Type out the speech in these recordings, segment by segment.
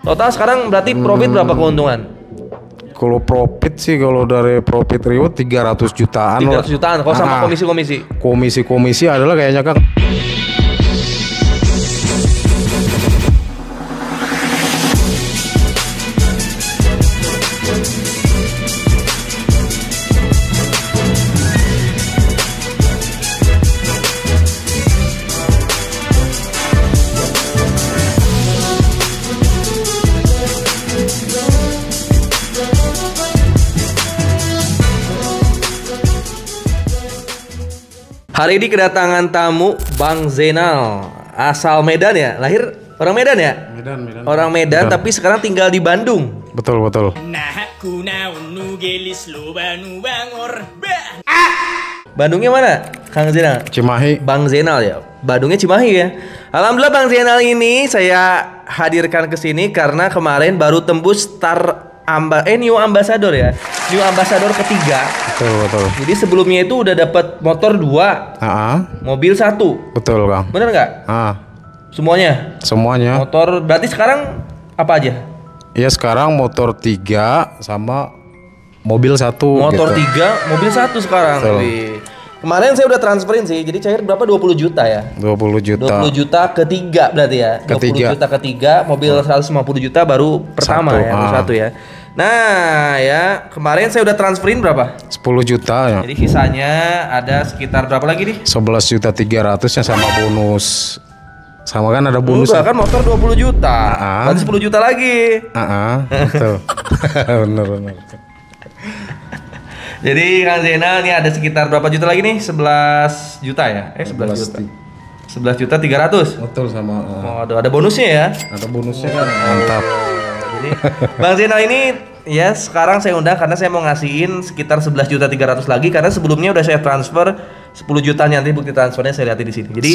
Total sekarang berarti profit berapa keuntungan? Kalau profit sih, kalau dari profit reward 300 jutaan. 300 jutaan. Kalau sama komisi-komisi? Komisi-komisi adalah kayaknya Kang. Hari ini kedatangan tamu Bang Zainal, asal Medan ya, lahir orang Medan ya? Medan. Orang Medan, tapi sekarang tinggal di Bandung. Betul. Bandungnya mana, Kang Zainal? Cimahi. Bang Zainal ya, Bandungnya Cimahi ya. Alhamdulillah Bang Zainal ini saya hadirkan ke sini karena kemarin baru tembus New Ambassador ya, New Ambassador ketiga. Betul. Jadi sebelumnya itu udah dapat motor 2, mobil 1. Betul Kang. Bener nggak? Semuanya. Motor berarti sekarang apa aja? Ya sekarang motor 3 sama mobil 1. Motor gitu. 3, mobil 1 sekarang. Kemarin saya udah transferin sih, jadi cair berapa? 20 juta ya? 20 juta. 20 juta ketiga berarti ya? Ketiga. 20 juta ketiga, mobil 150 juta baru pertama Satu, ya? Baru satu ya. Nah ya, kemarin saya udah transferin berapa? 10 juta ya. Jadi sisanya ada sekitar berapa lagi nih? 11 juta 300 nya sama bonus. Sama kan ada bonus. Enggak kan motor 20 juta. Berarti 10 juta lagi. Betul. Bener. Jadi Kang Zainal ini ada sekitar berapa juta lagi nih? 11 juta ya? 11 juta. 11 juta 300. Betul sama. Oh, ada bonusnya ya? Ada bonusnya kan. Mantap. Jadi Bang Zainal ini ya sekarang saya undang karena saya mau ngasihin sekitar 11 juta 300 lagi karena sebelumnya udah saya transfer 10 juta, nanti bukti transfernya saya lihat di sini. Jadi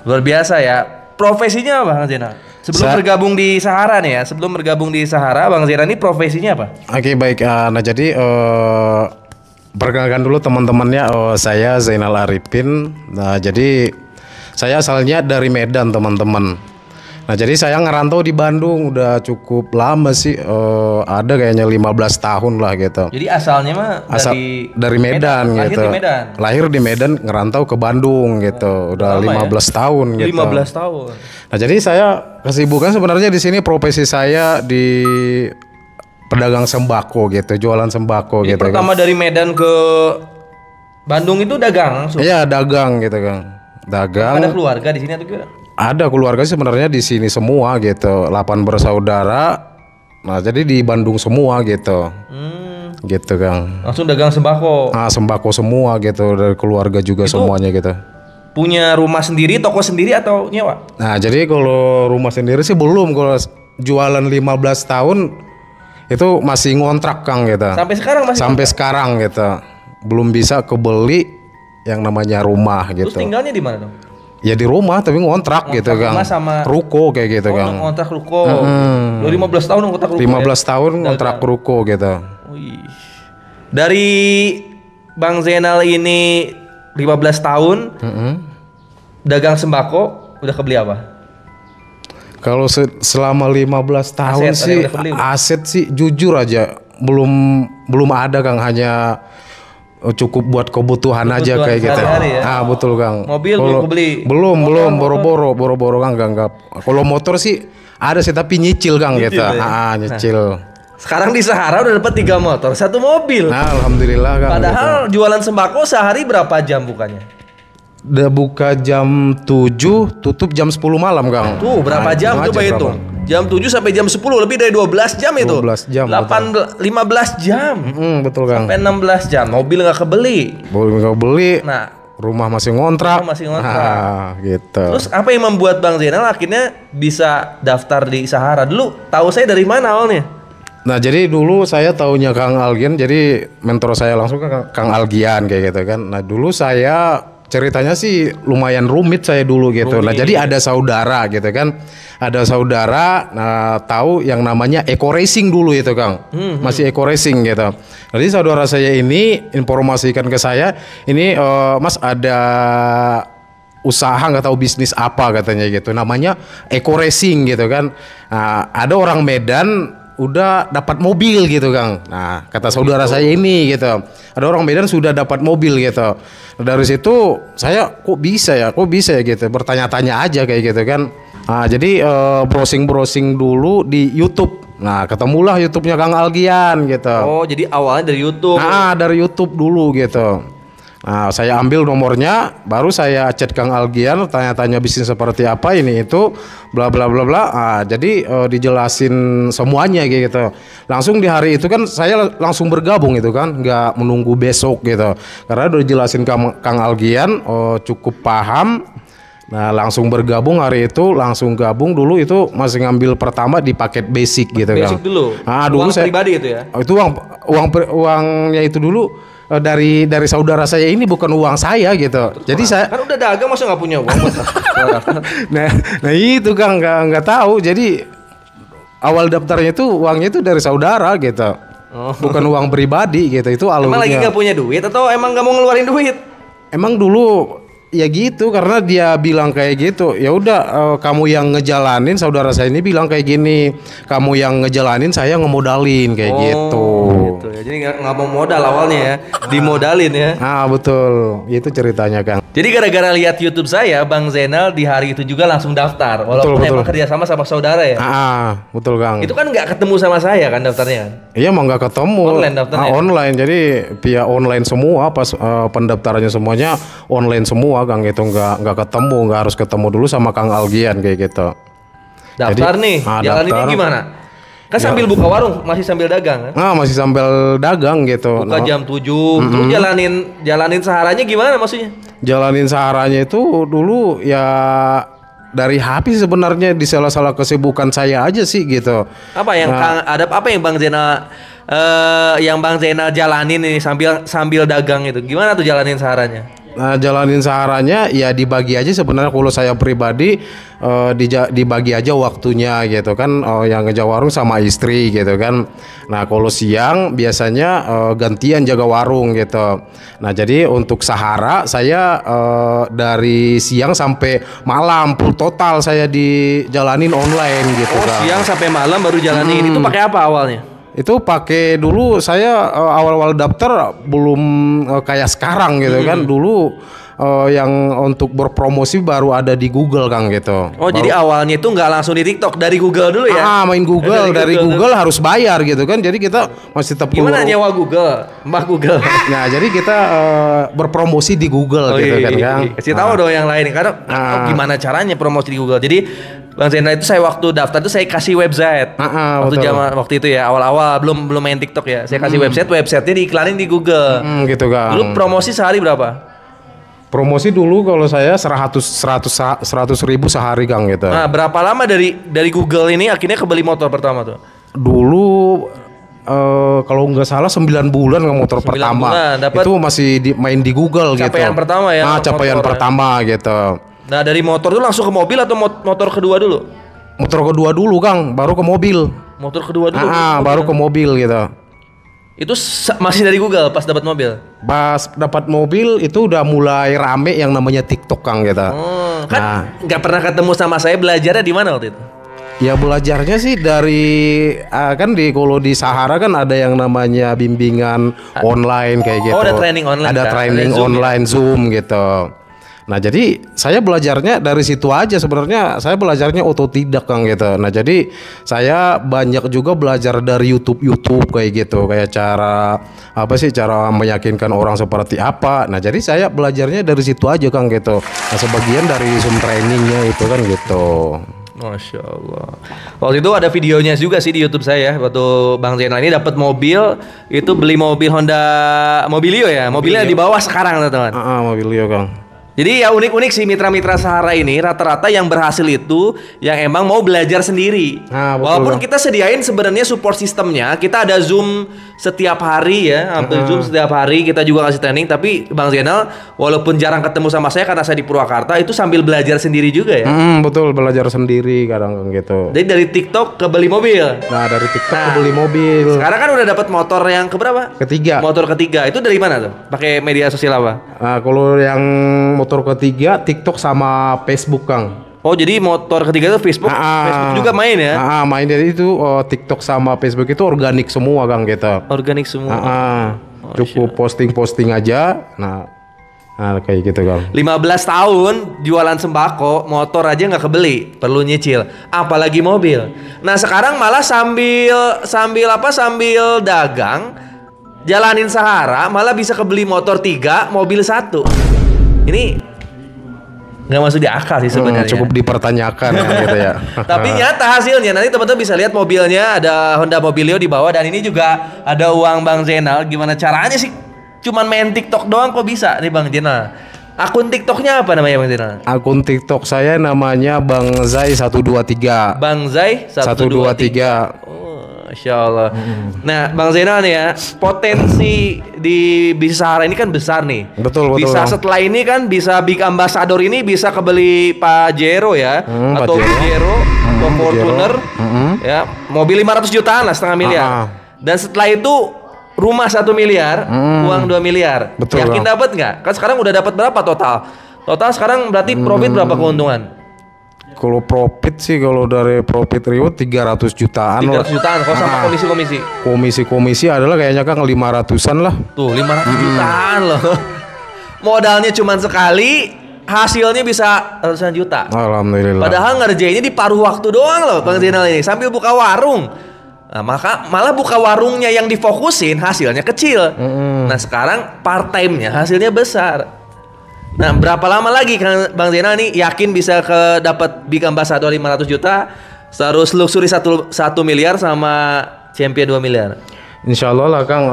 luar biasa ya. Profesinya apa Bang Zainal? Sebelum bergabung di Sahara nih ya, sebelum bergabung di Sahara, Bang Zainal ini profesinya apa? Oke, baik. Nah jadi perkenalkan dulu teman-temannya. Saya Zainal Arifin. Nah jadi saya asalnya dari Medan teman-teman. Nah jadi saya ngerantau di Bandung udah cukup lama sih. Ada kayaknya 15 tahun lah gitu. Jadi asalnya mah dari Medan lahir gitu. Di Medan. Lahir di Medan, ngerantau ke Bandung gitu. Udah 15 tahun gitu. 15 tahun. Nah jadi saya kesibukan sebenarnya di sini, profesi saya di pedagang sembako gitu, jualan sembako. Jadi gitu. Pertama kan dari Medan ke Bandung itu dagang. Iya dagang gitu Kang. Dagang. Ada keluarga di sini atau gimana? Ada keluarga sebenarnya di sini semua gitu, 8 bersaudara. Nah jadi di Bandung semua gitu. Gitu Kang. Langsung dagang sembako. Sembako semua gitu, dari keluarga juga itu semuanya gitu. Punya rumah sendiri, toko sendiri atau nyewa? Nah jadi kalau rumah sendiri sih belum. Kalau jualan 15 tahun itu masih ngontrak Kang gitu. Sampai sekarang masih? Sampai sekarang gitu. Belum bisa kebeli yang namanya rumah gitu. Terus tinggalnya di mana dong? Ya di rumah tapi ngontrak gitu Kang. Sama ruko kayak gitu Kang. Ngontrak ruko. 15 tahun ngontrak ruko. 15 tahun ngontrak ruko gitu. Wih. Dari Bang Zainal ini 15 tahun dagang sembako, udah kebeli apa? Kalau selama 15 tahun sih aset sih jujur aja belum ada Kang, hanya cukup buat kebutuhan aja kayak gitu. Ya? Betul Kang. Mobil belum beli? Belum, boro-boro Kang, enggak. Kalau motor sih ada sih tapi nyicil Kang gitu. Nyicil. Sekarang di Sahara udah dapat 3 motor, 1 mobil. Nah, alhamdulillah Kang. Padahal gitu. Jualan sembako sehari berapa jam bukanya? Udah buka jam 7, tutup jam 10 malam Kang. Tuh, berapa jam coba hitung? Jam 7 sampai jam 10, lebih dari 12 jam itu. 12 jam. 15 jam. Betul Kang. Sampai 16 jam. Mobil nggak kebeli. Nah, rumah masih ngontrak. Gitu. Terus apa yang membuat Bang Zainal akhirnya bisa daftar di Sahara? Dulu tahu saya dari mana awalnya? Nah, jadi dulu saya taunya Kang Algian, jadi mentor saya langsung ke Kang Algian kayak gitu kan. Nah, dulu saya ceritanya sih lumayan rumit saya dulu gitu. Nah, jadi ada saudara gitu kan. Ada saudara tahu yang namanya Eco Racing dulu itu Kang. Masih Eco Racing gitu. Jadi saudara saya ini informasikan ke saya, ini Mas ada usaha nggak tahu bisnis apa katanya gitu, namanya Eco Racing gitu kan. Nah, ada orang Medan udah dapat mobil gitu Kang. Nah kata saudara saya ini gitu, ada orang Medan sudah dapat mobil gitu. Nah, dari situ saya kok bisa ya gitu, bertanya-tanya aja kayak gitu kan. Nah, jadi browsing dulu di YouTube. Nah ketemulah YouTube-nya Kang Algian gitu. Oh jadi awalnya dari YouTube. Nah dari YouTube dulu gitu. Nah, saya ambil nomornya, baru saya chat Kang Algian, tanya-tanya bisnis seperti apa ini itu, bla bla bla bla. Nah, jadi dijelasin semuanya gitu. Langsung di hari itu kan saya langsung bergabung itu kan, nggak menunggu besok gitu. Karena udah dijelasin Kang Algian, cukup paham. Nah, langsung bergabung hari itu, langsung gabung dulu itu masih ngambil pertama di paket basic gitu kan. Basic dulu. Nah, dulu uang saya pribadi itu ya. Itu uangnya itu dulu dari saudara saya ini, bukan uang saya gitu. Terus jadi saya kan udah dagang masa nggak punya uang buat nah itu kan nggak tahu. Jadi awal daftarnya itu uangnya itu dari saudara gitu. Bukan uang pribadi gitu. Itu alurnya. Emang lagi nggak punya duit atau emang nggak mau ngeluarin duit? Emang dulu ya gitu, karena dia bilang kayak gitu. Ya udah, kamu yang ngejalanin, saudara saya ini bilang kayak gini, kamu yang ngejalanin, saya ngemodalin kayak gitu. Gitu ya. Jadi nggak mau modal awalnya ya, dimodalin ya. Ah betul, itu ceritanya Kang. Jadi gara-gara lihat YouTube saya, Bang Zainal di hari itu juga langsung daftar, walaupun Betul. emang kerjasama sama saudara ya. Betul Kang. Itu kan nggak ketemu sama saya kan daftarnya. Iya, mau nggak ketemu. Online daftarnya. Online, jadi via online semua, pas pendaftarannya semuanya online semua Kang, gitu nggak ketemu, nggak harus ketemu dulu sama Kang Algian kayak gitu. Daftar nih, jalan ini gimana? Kan sambil buka warung, masih sambil dagang kan? Nah, masih sambil dagang gitu. Buka jam 7, terus jalanin saharanya gimana maksudnya? Jalanin saharanya itu dulu ya dari HP sebenarnya, di salah-salah kesibukan saya aja sih gitu. Apa yang ada apa yang Bang Zainal jalanin nih sambil dagang itu? Gimana tuh jalanin saharanya? Nah, jalanin saharanya ya dibagi aja sebenarnya. Kalau saya pribadi dibagi aja waktunya gitu kan, yang ngejaga warung sama istri gitu kan. Nah kalau siang biasanya gantian jaga warung gitu. Nah jadi untuk sahara saya dari siang sampai malam full total saya dijalanin online gitu. Siang sampai malam baru jalanin. Itu pakai apa awalnya? Itu pakai dulu saya awal-awal daftar belum kayak sekarang gitu kan. Dulu yang untuk berpromosi baru ada di Google Kang gitu. Jadi awalnya itu nggak langsung di TikTok, dari Google dulu ya? Main Google, dari Google harus bayar gitu kan. Jadi kita masih tetap gimana nyewa Google, Mbah Google. Nah jadi kita berpromosi di Google gitu kan Kang. Kasih tahu dong yang lain karena gimana caranya promosi di Google. Jadi Bang Zainal itu saya waktu daftar itu saya kasih website. Waktu itu ya awal-awal belum main TikTok ya. Saya kasih websitenya diiklanin di Google. Gitu kan. Dulu promosi sehari berapa? Promosi dulu kalau saya 100 ribu sehari Kang gitu. Nah berapa lama dari Google ini akhirnya kebeli motor pertama tuh? Dulu kalau nggak salah 9 bulan ke motor pertama. Itu masih main di Google gitu. Capaian pertama ya. Capaian pertama gitu. Nah dari motor tuh langsung ke mobil atau motor kedua dulu? Motor kedua dulu Kang, baru ke mobil. Motor kedua dulu. Baru ke mobil gitu. Itu masih dari Google pas dapat mobil? Pas dapat mobil itu udah mulai rame yang namanya TikTok Kang gitu. Kan nggak pernah ketemu sama saya, belajarnya di mana waktu itu? Ya belajarnya sih dari kan kalau di Sahara kan ada yang namanya bimbingan online kayak gitu. Ada training online. Ada training online Zoom gitu. Nah jadi saya belajarnya dari situ aja sebenarnya. Saya belajarnya otodidak Kang gitu. Nah jadi saya banyak juga belajar dari YouTube kayak gitu, kayak cara meyakinkan orang seperti apa. Nah jadi saya belajarnya dari situ aja Kang gitu. Nah sebagian dari Zoom trainingnya itu kan gitu. Masya Allah. Waktu itu ada videonya juga sih di YouTube saya. Waktu Bang Zainal ini dapat mobil, itu beli mobil Honda Mobilio ya. Mobilnya di bawah sekarang teman-teman. Mobilio Kang. Jadi ya unik-unik sih mitra-mitra Sahara ini, rata-rata yang berhasil itu yang emang mau belajar sendiri. Walaupun kita sediain sebenarnya support sistemnya, kita ada Zoom setiap hari ya, hampir Zoom setiap hari kita juga ngasih training. Tapi Bang Zainal walaupun jarang ketemu sama saya karena saya di Purwakarta, itu sambil belajar sendiri juga ya. Betul, belajar sendiri kadang gitu. Jadi dari TikTok ke beli mobil. Nah dari TikTok ke beli mobil. Sekarang kan udah dapat motor yang keberapa? Ketiga. Motor ketiga itu dari mana tuh? Pakai media sosial apa? Nah kalau yang motor ketiga TikTok sama Facebook Kang. Oh jadi motor ketiga itu Facebook, Facebook juga main ya? Main dari itu TikTok sama Facebook itu organik semua Kang kita. Organik semua. Cukup posting aja. Nah kayak gitu Kang. 15 tahun jualan sembako, motor aja nggak kebeli, perlu nyicil, apalagi mobil. Nah sekarang malah sambil dagang, jalanin sahara, malah bisa kebeli motor 3, mobil 1. Ini nggak masuk di akal sih sebenarnya. Cukup dipertanyakan ya, gitu ya. Tapi nyata hasilnya. Nanti teman-teman bisa lihat mobilnya, ada Honda Mobilio di bawah, dan ini juga ada uang Bang Zainal. Gimana caranya sih? Cuman main TikTok doang kok bisa nih Bang Zainal. Akun TikToknya apa namanya Bang Zainal? Akun TikTok saya namanya Bang Zai 123. Bang Zai 123. Masya Allah. Nah, Bang Zainal nih ya, potensi di bisnis sahara ini kan besar nih. Betul. Bisa setelah ini kan bisa big ambassador ini bisa kebeli Pajero ya, atau Pajero, atau Fortuner, ya, mobil 500 jutaan lah, setengah miliar. Dan setelah itu rumah 1 miliar, uang 2 miliar. Betul. Yakin dapat nggak? Kan sekarang udah dapat berapa total? Total sekarang berarti profit berapa keuntungan? Kalau profit sih, kalau dari profit reward 300 jutaan. 300 jutaan kalau sama komisi-komisi. Komisi adalah kayaknya Kang 500-an lah. Tuh 500 jutaan loh. Modalnya cuma sekali, hasilnya bisa ratusan juta. Alhamdulillah. Padahal ngerjainnya di paruh waktu doang loh Bang Zainal ini, sambil buka warung. Nah, malah buka warungnya yang difokusin hasilnya kecil. Nah sekarang part time-nya hasilnya besar. Nah, berapa lama lagi Bang Zainal nih yakin bisa dapat big ambassador 500 juta, terus luxury 1 miliar sama champion 2 miliar? Insya Allah lah Kang,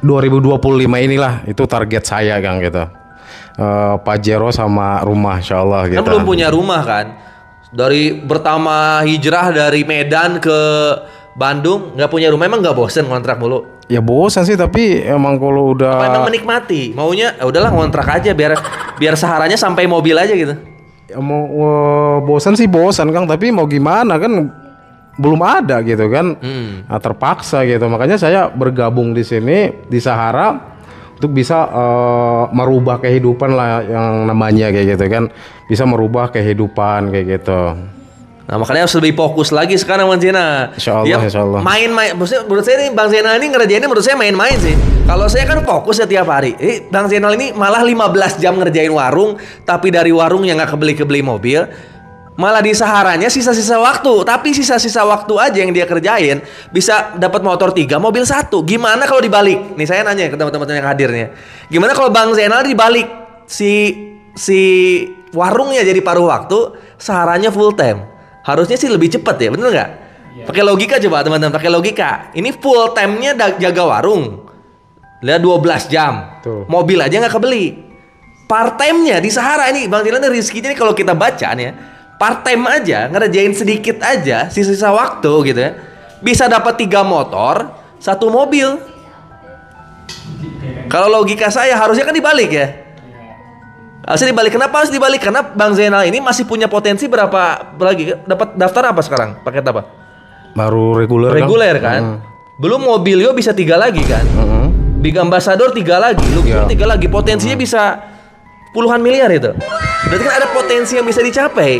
2025 inilah itu target saya Kang gitu. Pajero sama rumah Insya Allah gitu. Kan belum punya rumah kan? Dari pertama hijrah dari Medan ke Bandung nggak punya rumah, emang nggak bosen ngontrak mulu? Ya bosan sih, tapi emang kalau udah. Apa emang menikmati? Maunya udahlah ngontrak aja biar saharanya sampai mobil aja gitu. Ya mau bosan sih bosan Kang, tapi mau gimana kan belum ada gitu kan. Nah, terpaksa gitu. Makanya saya bergabung di sini di Sahara untuk bisa merubah kehidupan lah yang namanya kayak gitu kan. Bisa merubah kehidupan kayak gitu. Nah makanya harus lebih fokus lagi sekarang Bang Zainal. Insya Allah. Main-main, menurut saya nih Bang Zainal ini ngerjainnya menurut saya main-main sih. Kalau saya kan fokus setiap hari. Bang Zainal ini malah 15 jam ngerjain warung, tapi dari warung yang nggak kebeli mobil, malah di saharanya sisa-sisa waktu. Tapi sisa-sisa waktu aja yang dia kerjain bisa dapat motor 3, mobil 1. Gimana kalau dibalik? Nih saya nanya ke teman-teman yang hadirnya. Gimana kalau Bang Zainal dibalik si warungnya jadi paruh waktu, saharanya full time? Harusnya sih lebih cepat ya, bener nggak? Pakai logika coba teman-teman, pakai logika. Ini full time-nya jaga warung, lihat 12 jam. Tuh. Mobil aja nggak kebeli. Part time-nya di Sahara ini, Bang Zainal rezekinya nih kalau kita baca nih ya, part time aja, ngerjain sedikit aja, sisa-sisa waktu gitu ya, bisa dapat 3 motor, 1 mobil. Kalau logika saya harusnya kan dibalik ya. Harusnya dibalik. Kenapa harus dibalik? Karena Bang Zainal ini masih punya potensi berapa lagi? Dapat daftar apa sekarang? Paket apa? Baru reguler kan? Belum Mobilio bisa 3 lagi kan? Big Ambassador 3 lagi, Luxury 3 lagi. Potensinya bisa puluhan miliar itu. Berarti kan ada potensi yang bisa dicapai.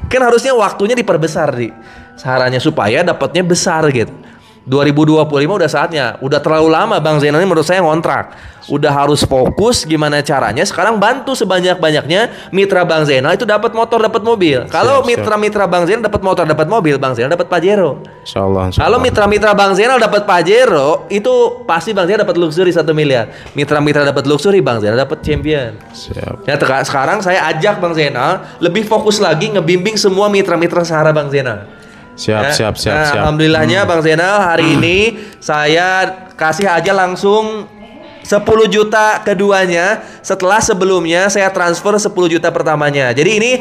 Kan harusnya waktunya diperbesar di sarannya supaya dapatnya besar gitu. 2025 udah saatnya. Udah terlalu lama Bang Zainal ini menurut saya ngontrak. Udah harus fokus gimana caranya. Sekarang bantu sebanyak-banyaknya mitra Bang Zainal itu dapat motor, dapat mobil. Kalau mitra-mitra Bang Zainal dapat motor, dapat mobil, Bang Zainal dapat Pajero. Insyaallah. Kalau mitra-mitra Bang Zainal dapat Pajero, itu pasti Bang Zainal dapat luxury 1 miliar. Mitra-mitra dapat luxury, Bang Zainal dapat champion. Siap. Ya, sekarang saya ajak Bang Zainal lebih fokus lagi ngebimbing semua mitra-mitra Sahara Bang Zainal. Siap. Alhamdulillahnya Bang Zainal hari ini saya kasih aja langsung 10 juta keduanya setelah sebelumnya saya transfer 10 juta pertamanya. Jadi ini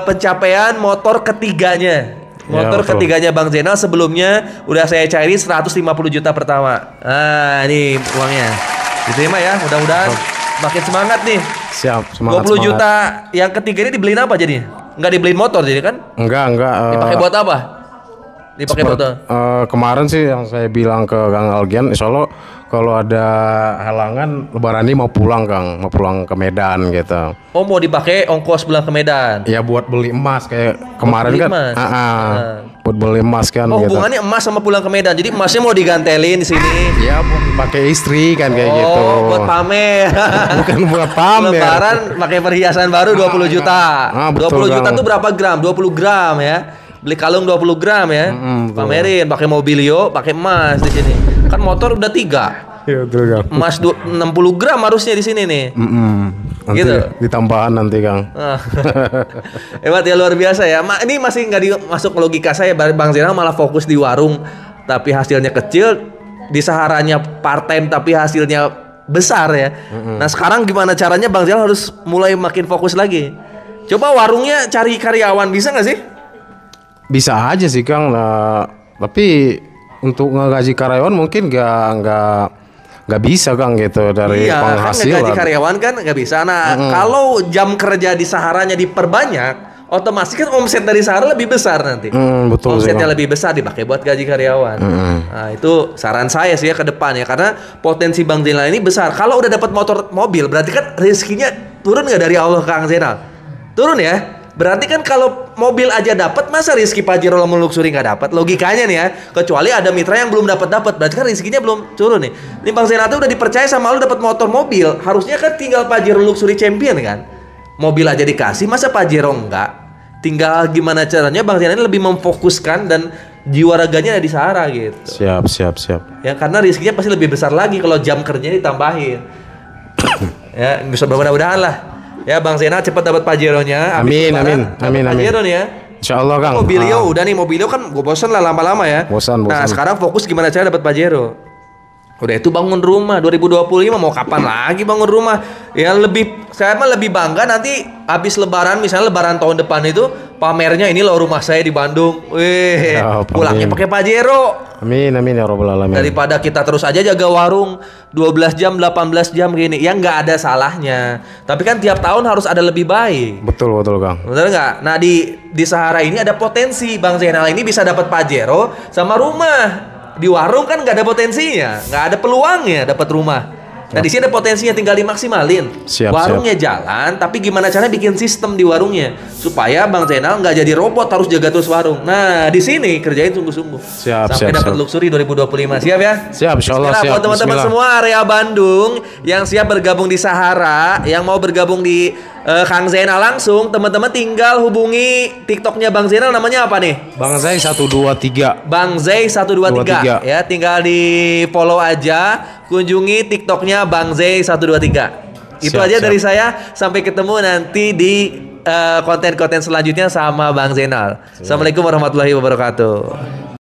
pencapaian motor ketiganya. Motor ketiganya Bang Zainal sebelumnya udah saya cairin 150 juta pertama. Nah, ini uangnya. Diterima ya, mudah-mudahan makin semangat nih. Siap, 20 juta yang ketiga ini dibeliin apa jadinya? Enggak dibeliin motor jadi kan? Enggak. Dipakai buat apa? Dipakai buat kemarin sih yang saya bilang ke Kang Algian, insya Allah kalau ada halangan Lebaran ini mau pulang Kang, mau pulang ke Medan gitu. Oh, mau dipakai ongkos pulang ke Medan. Ya buat beli emas kayak kemarin beli kan. emas. Buat beli emas kan. Oh, gitu. hubungannya emas sama pulang ke Medan. Jadi emasnya mau digantelin di sini. Ya buat dipakai istri kan kayak gitu. Oh, buat pamer. Bukan buat pamer. Lebaran pakai perhiasan baru 20 juta. 20 juta Kang. tuh berapa gram? 20 gram ya. Beli kalung 20 gram ya. Pamerin, pakai mobilio, pakai emas di sini. Kan motor udah 3. Iya betul Kang. Emas 60 gram harusnya di sini nih. Nanti Gitu. ditambahan nanti Kang. Hebat ya, luar biasa ya. Ini masih nggak masuk logika saya. Bang Zainal malah fokus di warung tapi hasilnya kecil, di saharanya part time tapi hasilnya besar ya. Nah sekarang gimana caranya Bang Zainal harus mulai makin fokus lagi? Coba warungnya cari karyawan, bisa nggak sih? Bisa aja sih Kang. Nah, tapi untuk ngegaji karyawan mungkin nggak bisa Kang gitu dari Iya, kan penghasilan. ngegaji karyawan kan nggak bisa. Nah, kalau jam kerja di saharanya diperbanyak, otomatis kan omset dari sahara lebih besar nanti. Betul sih, Omsetnya Bang. lebih besar dipakai buat gaji karyawan. Nah, itu saran saya sih ya ke depan ya, karena potensi Bang Zainal ini besar. Kalau udah dapat mobil, berarti kan rezekinya turun nggak dari Allah Kang Zainal? Turun ya. Berarti kan kalau mobil aja dapat, masa rezeki Pajero Luxury nggak dapat? Logikanya nih ya, kecuali ada mitra yang belum dapat, berarti kan rezekinya belum turun nih. Ini Bang Zainal tuh udah dipercaya sama lu dapat mobil, harusnya kan tinggal Pajero Luxury Champion kan? Mobil aja dikasih, masa Pajero enggak? Tinggal gimana caranya Bang Zainal ini lebih memfokuskan dan jiwa raganya ada di Sahara gitu. Siap. Ya karena rezekinya pasti lebih besar lagi kalau jam kerjanya ditambahin. Ya, bisa mudah-mudahan lah. Ya Bang Zainal cepat dapat Pajero-nya. Amin. Pajero nih ya. Insyaallah Kang. Mobilio udah nih, mobilio kan gue bosan lah lama-lama ya. Bosan. Nah sekarang fokus gimana cara dapat Pajero. Udah itu bangun rumah 2025, mau kapan lagi bangun rumah? Ya saya mah lebih bangga nanti habis Lebaran, misalnya Lebaran tahun depan itu pamernya ini loh rumah saya di Bandung. Wih, Ya, pulangnya pakai Pajero. Amin ya rabbal alamin. Daripada kita terus aja jaga warung 12 jam, 18 jam gini, ya nggak ada salahnya. Tapi kan tiap tahun harus ada lebih baik. Betul Kang. Bener nggak? Nah di Sahara ini ada potensi Bang Zainal ini bisa dapat Pajero sama rumah. Di warung kan nggak ada potensinya, nggak ada peluangnya dapat rumah. Nah di sini ada potensinya, tinggal dimaksimalin. Warungnya jalan, tapi gimana caranya bikin sistem di warungnya supaya Bang Zainal nggak jadi robot harus jaga terus warung. Nah di sini kerjain sungguh-sungguh sampai dapat Luxury 2025. Siap ya? Siap, insyaallah siap. Buat teman-teman semua area Bandung yang siap bergabung di Sahara, yang mau bergabung di Kang Zainal langsung, teman-teman tinggal hubungi TikToknya Bang Zainal, namanya apa nih? Bang Zai 123. Bang Zai 123 ya, tinggal di follow aja, kunjungi TikToknya Bang Zai 123. Itu aja dari saya, sampai ketemu nanti di konten-konten selanjutnya sama Bang Zainal. Assalamualaikum warahmatullahi wabarakatuh.